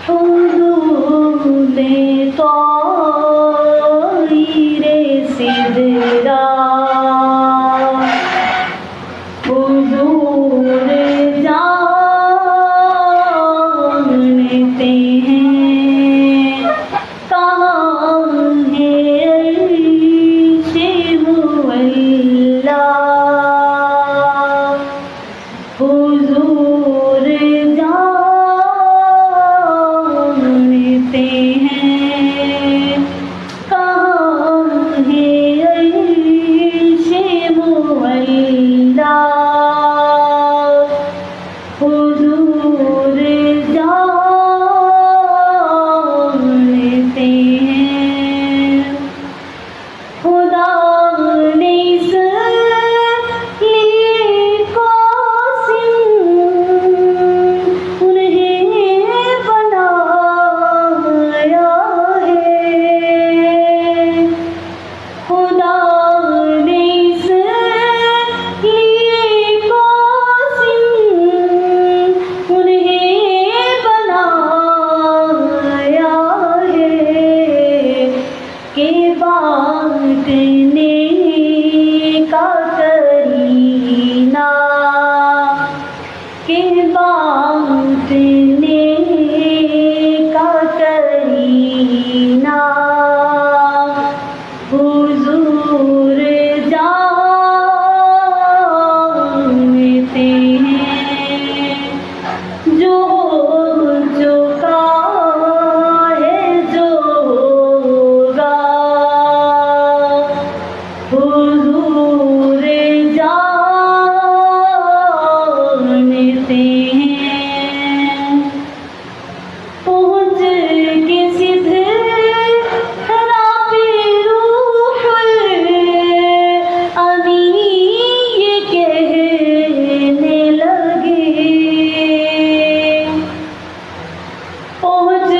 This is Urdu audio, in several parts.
حدود طائر سدرا حضور جانتے ہیں کہاں ہے عرش معلا حضور جانتے ہیں کہاں ہے عرش معلا حضور جانتے ہیں خدا نے اس لیے قاسم انہیں بنایا ہے خدا نے اس لیے قاسم انہیں بنایا ہے کہ بانٹنے کا کرینہ کہ بانٹنے کا کرینہ حضور جانتے ہیں جو ہو چکا ہے جو ہوگا حضور جانتے ہیں پہنچ کے سدھرا پہ روح الامین یہ کہنے لگے پہنچ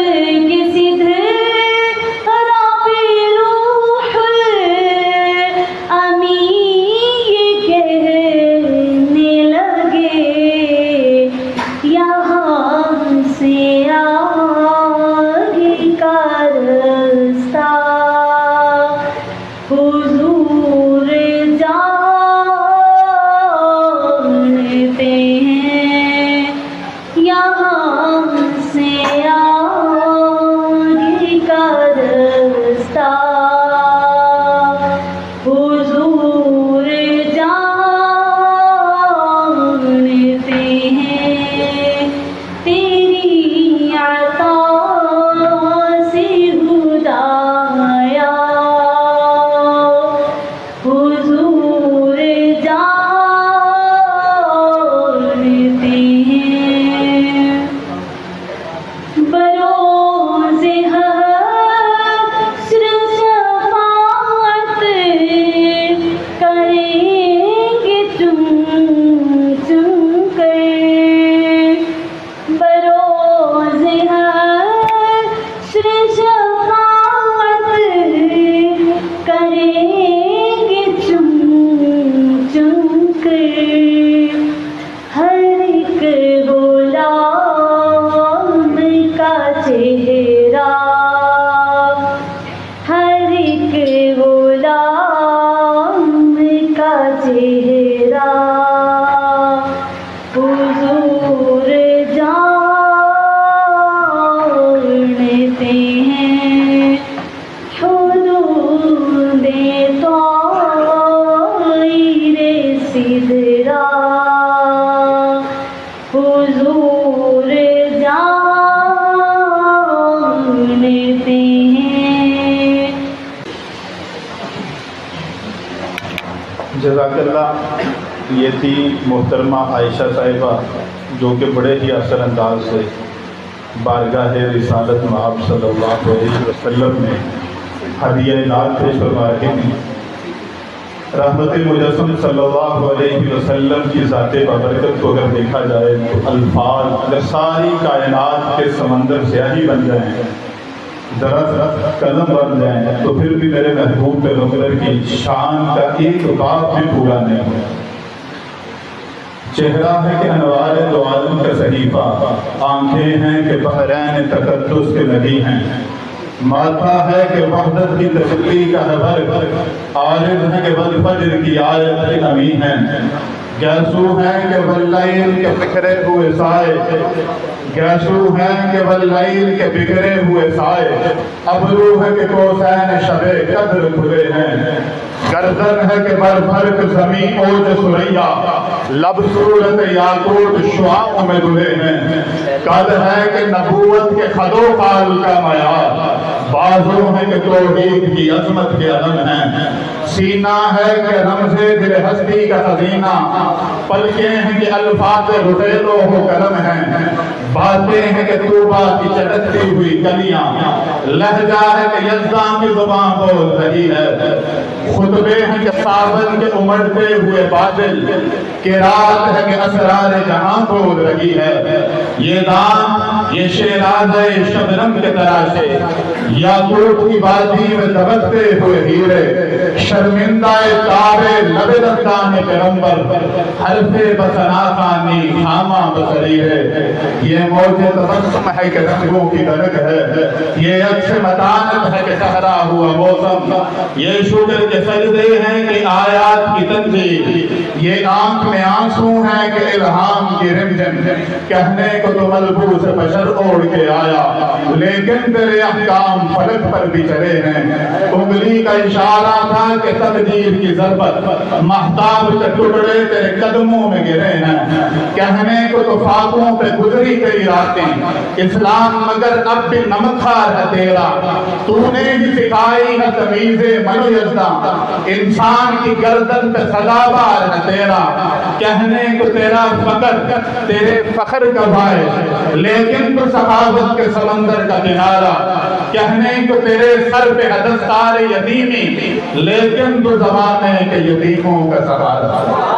کے سدھرا پہ روح الامین یہ کہنے لگے یہاں سے آگے کا رستہ حضور جانتے ہیں یہاں سے آگے کا رستہ حضور جانتے ہیں تیری عطا سے ہدایا حضور جانتے ہیں بروز حشر شفاعت کریں گے چم چم کر بروز حشر شفاعت کریں گے چم چم کر ہر ایک غلام کا چہرہ ہر ایک غلام کا چہرہ حضور جانتے ہیں حدود طائر سدرا حضور جانتے ہیں جزاک اللہ۔ یہ تھی محترمہ عائشہ صاحبہ جو کہ بڑے ہی اثر انداز سے بارگاہ رسالت مآب صلی اللہ علیہ وسلم میں ہدیہ نعت پیش فرما رہے ہیں۔ رحمت مجسم صلی اللہ علیہ وسلم کی ذات بابرکت کو اگر دیکھا جائے تو الفاظ اگر ساری کائنات کے سمندر سیاہی بن جائیں ذرا قلم بن جائیں تو پھر بھی میرے محبوب پیغمبر کی شان کا ایک باب بھی پورا نہیں ہو۔ چہرہ ہے کہ انوار دو عالم کا صحیفہ، آنکھیں ہیں کہ بحرین تقدس کے ندی ہیں، ماتھا ہے کہ وحدت کی تجلی کا حبر، عارض ہے کہ والفجر کی آیت کے امی ہیں، گیسو ہیں کہ واللیل کے بکھرے ہوئے سائے، گیسو ہیں کہ واللیل کے بکھرے ہوئے سائے، ابرو ہے کہ کوسین شب قدر کھلے ہیں، گردن ہے کہ برفرق زمین اوج سریا، لب صورت یاقوت شعاعوں میں دھلے ہیں، قد ہے کہ نبوت کے خد و خال کا معیار، بازو ہے کہ توحید کی عظمت کے علم ہیں، سینہ ہے کہ رمز دل ہستی کا خزینہ، پلکیں ہیں کہ الفاظ رتیلو ہو قلم ہیں، باتیں ہیں کہ توبہ کی چٹکتی ہوئی کلیاں، لہجہ ہے کہ یزدان کی زبان بول رہی ہے، خطبے ہیں کہ ساون کے امڑتے ہوئے بادل، قرات ہے کہ اسرار جہاں بول رہی ہے، یہ دام یہ شیراز شبنم کے تراشے، یاقوت کی وادی میں دبکتے ہوئے ہیرے، شرمندہ تارے لب دستان پیغمبر، حرف بسنا خانی خامہ بصری ہے، یہ موج تبسم ہے کہ رنگوں کی درک ہے، یہ عکس متانت ہے کہ سہرا ہوا موسم، یہ شکر کے سجدے ہیں کہ آیات کی تنزیل، یہ آنکھ میں آنسو ہیں کہ الہام کی رمجم، کہنے کو تو ملبوس بشر اوڑ کے آیا، لیکن تیرے احکام فلک پر بھی چلے ہیں، انگلی کا اشارہ تھا کہ تقدیر کی ضربت، مہتاب کے ٹکڑے تیرے قدموں میں گرے ہیں، کہنے کو تو فاقوں پہ گزری تیری راتیں، اسلام مگر اب بھی نمکھار ہے تیرا، تو نے ہی سکھائی ہے تمیز من و یزداں، انسان کی گردن پہ سزاوار ہے تیرا، کہنے کو تیرا فقر تیرے فخر کا باعث، لیکن تو صحابت کے سمندر کا کنارہ، کہنے کو تیرے سر پہ ہے دستار یتیمی، لیکن تو زمانے کے یتیموں کا سہارا۔